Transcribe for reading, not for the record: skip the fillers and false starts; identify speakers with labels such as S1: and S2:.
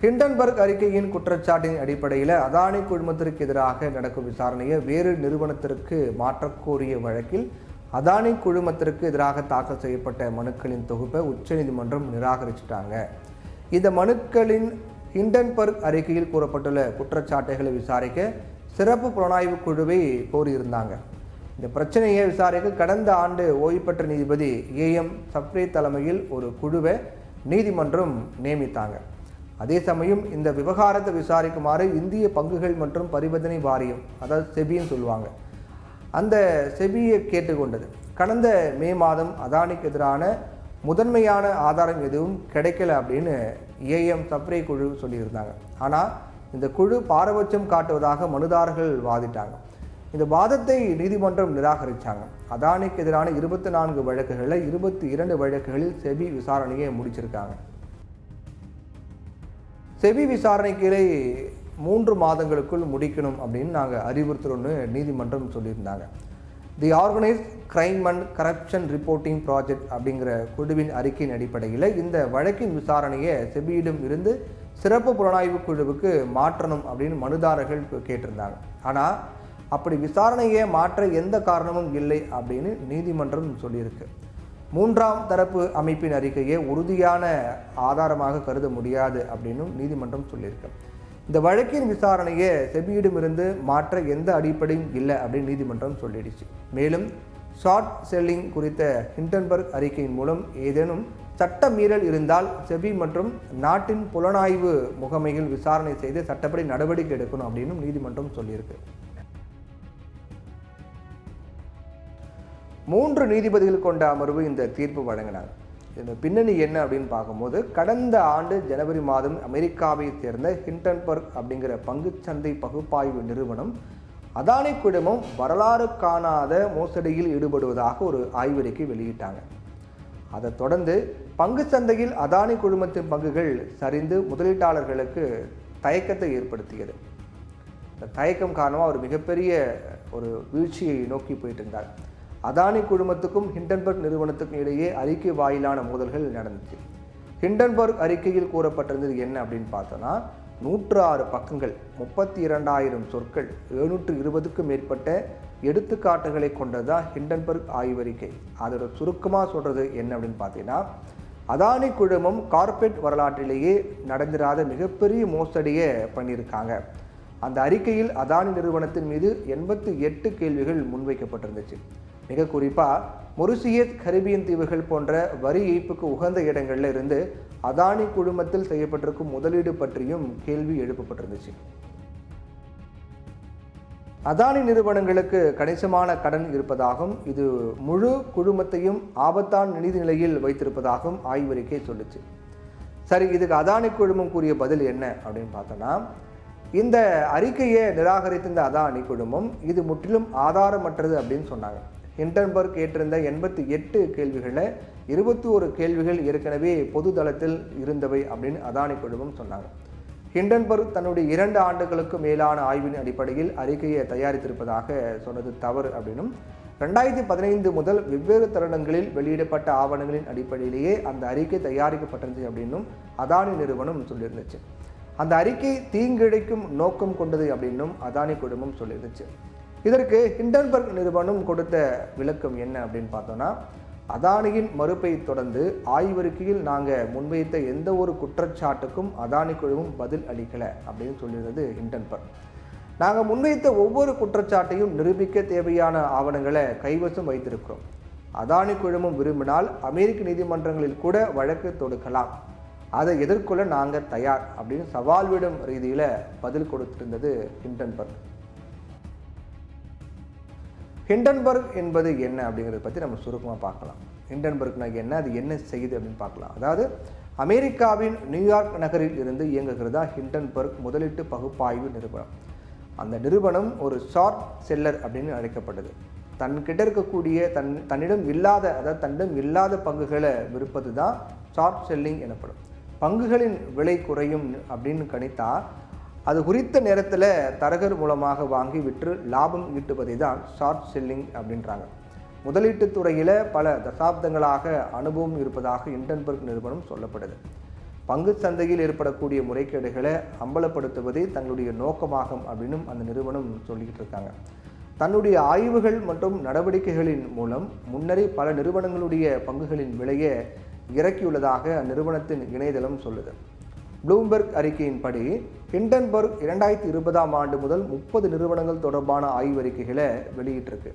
S1: Hindenburg அறிக்கையின் குற்றச்சாட்டின் அடிப்படையில் அதானி குழுமத்திற்கு எதிராக நடக்கும் விசாரணையை வேறு நிறுவனத்திற்கு மாற்றக்கோரிய வழக்கில் அதானி குழுமத்திற்கு எதிராக தாக்கல் செய்யப்பட்ட மனுக்களின் தொகுப்பை உச்சநீதிமன்றம் நிராகரிச்சிட்டாங்க. இந்த மனுக்களின் ஹிண்டன்பர்க் அறிக்கையில் கூறப்பட்டுள்ள குற்றச்சாட்டுகளை விசாரிக்க சிறப்பு புலனாய்வு குழுவை கோரியிருந்தாங்க. இந்த பிரச்சனையை விசாரிக்க கடந்த ஆண்டு ஓய்வு பெற்ற நீதிபதி AM சப்ரே தலைமையில் ஒரு குழுவை நீதிமன்றம் நியமித்தாங்க. அதே சமயம் இந்த விவகாரத்தை விசாரிக்குமாறு இந்திய பங்குகள் மற்றும் பரிவர்த்தனை வாரியம், அதாவது செபின்னு சொல்லுவாங்க, அந்த செபியை கேட்டுக்கொண்டது. கடந்த மே மாதம் அதானிக்கு எதிரான முதன்மையான ஆதாரம் எதுவும் கிடைக்கல அப்படின்னு AM சப்ரே குழு சொல்லியிருந்தாங்க. ஆனால் இந்த குழு பாரபட்சம் காட்டுவதாக மனுதாரர்கள் வாதிட்டாங்க. இந்த வாதத்தை நீதிமன்றம் நிராகரித்தாங்க. அதானிக்கு எதிரான 24 வழக்குகளில் 22 வழக்குகளில் செபி விசாரணையை முடிச்சிருக்காங்க. செபி விசாரணைகளை 3 மாதங்களுக்குள் முடிக்கணும் அப்படின்னு நாங்கள் அறிவுறுத்துறோம்னு நீதிமன்றம் சொல்லியிருந்தாங்க. The organised crime and corruption reporting project அப்படிங்கிற குழுவின் அறிக்கையின் அடிப்படையில் இந்த வழக்கின் விசாரணையை செபியிடம் இருந்து சிறப்பு புலனாய்வு குழுவுக்கு மாற்றணும் அப்படின்னு மனுதாரர்கள் கேட்டிருந்தாங்க. ஆனால் அப்படி விசாரணையை மாற்ற எந்த காரணமும் இல்லை அப்படின்னு நீதிமன்றம் சொல்லியிருக்கு. 3ஆம் தரப்பு அமைப்பின் அறிக்கையை உறுதியான ஆதாரமாக கருத முடியாது அப்படின்னும் நீதிமன்றம் சொல்லியிருக்கு. இந்த வழக்கின் விசாரணையை செபியிடமிருந்து மாற்ற எந்த அடிப்படையும் இல்லை அப்படின்னு நீதிமன்றம் சொல்லிடுச்சு. மேலும் ஷார்ட் செல்லிங் குறித்த ஹிண்டன்பர்க் அறிக்கையின் மூலம் ஏதேனும் சட்ட மீறல் இருந்தால் செபி மற்றும் நாட்டின் புலனாய்வு முகமைகள் விசாரணை செய்து சட்டப்படி நடவடிக்கை எடுக்கணும் அப்படின்னு நீதிமன்றம் சொல்லியிருக்கு. 3 நீதிபதிகள் கொண்ட அமர்வு இந்த தீர்ப்பு வழங்கினாங்க. இந்த பின்னணி என்ன அப்படின்னு பார்க்கும்போது, கடந்த ஆண்டு ஜனவரி மாதம் அமெரிக்காவை சேர்ந்த ஹிண்டன்பர்க் அப்படிங்கிற பங்குச்சந்தை பகுப்பாய்வு நிறுவனம் அதானி குழுமம் வரலாறு காணாத மோசடியில் ஈடுபடுவதாக ஒரு ஆய்வறிக்கை வெளியிட்டாங்க. அதை தொடர்ந்து பங்கு சந்தையில் அதானி குழுமத்தின் பங்குகள் சரிந்து முதலீட்டாளர்களுக்கு தயக்கத்தை ஏற்படுத்தியது. இந்த தயக்கம் காரணமாக ஒரு மிகப்பெரிய ஒரு வீழ்ச்சியை நோக்கி போயிட்டு இருந்தார். அதானி குழுமத்துக்கும் ஹிண்டன்பர்க் நிறுவனத்துக்கும் இடையே அறிக்கை வாயிலான மோதல்கள் நடந்துச்சு. ஹிண்டன்பர்க் அறிக்கையில் கூறப்பட்டிருந்தது என்ன அப்படின்னு பார்த்தோன்னா, 106 பக்கங்கள், 32,000 சொற்கள், 720க்கும் மேற்பட்ட எடுத்துக்காட்டுகளை கொண்டதுதான் ஹிண்டன்பர்க் ஆய்வறிக்கை. அதோட சுருக்கமாக சொல்கிறது என்ன அப்படின்னு பார்த்தீங்கன்னா, அதானி குழுமம் கார்ப்பரேட் வரலாற்றிலேயே நடந்திராத மிகப்பெரிய மோசடியை பண்ணியிருக்காங்க. அந்த அறிக்கையில் அதானி நிறுவனத்தின் மீது 88 கேள்விகள் முன்வைக்கப்பட்டிருந்துச்சு. மிக குறிப்பாக மொரிஷியஸ், கரிபியன் தீவுகள் போன்ற வரி ஏய்ப்புக்கு உகந்த இடங்களில் இருந்து அதானி குழுமத்தில் செய்யப்பட்டிருக்கும் முதலீடு பற்றியும் கேள்வி எழுப்பப்பட்டிருந்துச்சு. அதானி நிறுவனங்களுக்கு கணிசமான கடன் இருப்பதாகவும் இது முழு குழுமத்தையும் ஆபத்தான நிதி நிலையில் வைத்திருப்பதாகவும் ஆய்வறிக்கை சொல்லுச்சு. சரி, இதுக்கு அதானி குழுமம் கூறிய பதில் என்ன அப்படின்னு பார்த்தோன்னா, இந்த அறிக்கையை நிராகரித்த அதானி குழுமம் இது முற்றிலும் ஆதாரமற்றது அப்படின்னு சொன்னாங்க. ஹிண்டன்பர்க் கேட்டிருந்த 88 கேள்விகளில் 21 கேள்விகள் ஏற்கனவே பொது தளத்தில் இருந்தவை அப்படின்னு அதானி குழுமம் சொன்னாங்க. ஹிண்டன்பர்க் தன்னுடைய 2 ஆண்டுகளுக்கு மேலான ஆய்வின் அடிப்படையில் அறிக்கையை தயாரித்திருப்பதாக சொன்னது தவறு அப்படின்னும், 2015 முதல் வெவ்வேறு தருணங்களில் வெளியிடப்பட்ட ஆவணங்களின் அடிப்படையிலேயே அந்த அறிக்கை தயாரிக்கப்பட்டது அப்படின்னும் அதானி நிறுவனம் சொல்லியிருந்துச்சு. அந்த அறிக்கை தீங்கிழைக்கும் நோக்கம் கொண்டது அப்படின்னும் அதானி குழுமம் சொல்லியிருந்துச்சு. இதற்கு ஹிண்டன்பர்க் நிறுவனம் கொடுத்த விளக்கம் என்ன அப்படின்னு பார்த்தோன்னா, அதானியின் மறுப்பை தொடர்ந்து ஆய்வறிக்கையில் நாங்கள் முன்வைத்த எந்த ஒரு குற்றச்சாட்டுக்கும் அதானி குழுமம் பதில் அளிக்கலை அப்படின்னு சொல்லியிருந்தது ஹிண்டன்பர்க். நாங்கள் முன்வைத்த ஒவ்வொரு குற்றச்சாட்டையும் நிரூபிக்க தேவையான ஆவணங்களை கைவசம் வைத்திருக்கிறோம். அதானி குழுமம் விரும்பினால் அமெரிக்க நீதிமன்றங்களில் கூட வழக்கு தொடுக்கலாம், அதை எதிர்கொள்ள நாங்கள் தயார் அப்படின்னு சவால் விடும் ரீதியில் பதில் கொடுத்திருந்தது ஹிண்டன்பர்க். ஹிண்டன்பர்க் என்பது என்ன அப்படிங்கிறத பற்றி நம்ம சுருக்கமாக பார்க்கலாம். ஹிண்டன்பர்க்னா என்ன, அது என்ன செய்யுது அப்படின்னு பார்க்கலாம். அதாவது அமெரிக்காவின் நியூயார்க் நகரில் இருந்து இயங்குகிறதா ஹிண்டன்பர்க் முதலீட்டு பகுப்பாய்வு நிறுவனம். அந்த நிறுவனம் ஒரு ஷார்ட் செல்லர் அப்படின்னு அழைக்கப்பட்டது. தன்கிட்ட இருக்கக்கூடிய தன்னிடம் இல்லாத பங்குகளை விற்பது தான் ஷார்ட் செல்லிங் எனப்படும். பங்குகளின் விலை குறையும் அப்படின்னு கணித்தா அது குறித்த நேரத்தில் தரகர் மூலமாக வாங்கி விற்று லாபம் ஈட்டுவதை தான் ஷார்ட் செல்லிங் அப்படின்றாங்க. முதலீட்டுத் துறையில் பல தசாப்தங்களாக அனுபவம் இருப்பதாக ஹிண்டன்பர்க் நிறுவனம் சொல்லப்படுது. பங்கு சந்தையில் ஏற்படக்கூடிய முறைகேடுகளை அம்பலப்படுத்துவதே தங்களுடைய நோக்கமாகும் அப்படின்னு அந்த நிறுவனம் சொல்லிக்கிட்டு இருக்காங்க. தன்னுடைய ஆய்வுகள் மற்றும் நடவடிக்கைகளின் மூலம் முன்னரே பல நிறுவனங்களுடைய பங்குகளின் விலையை இறக்கியுள்ளதாக அந்நிறுவனத்தின் இணையதளம் சொல்லுது. ப்ளூம்பெர்க் அறிக்கையின்படி ஹிண்டன்பர்க் 2020ஆம் ஆண்டு முதல் 30 நிறுவனங்கள் தொடர்பான ஆய்வறிக்கைகளை வெளியிட்டிருக்கு.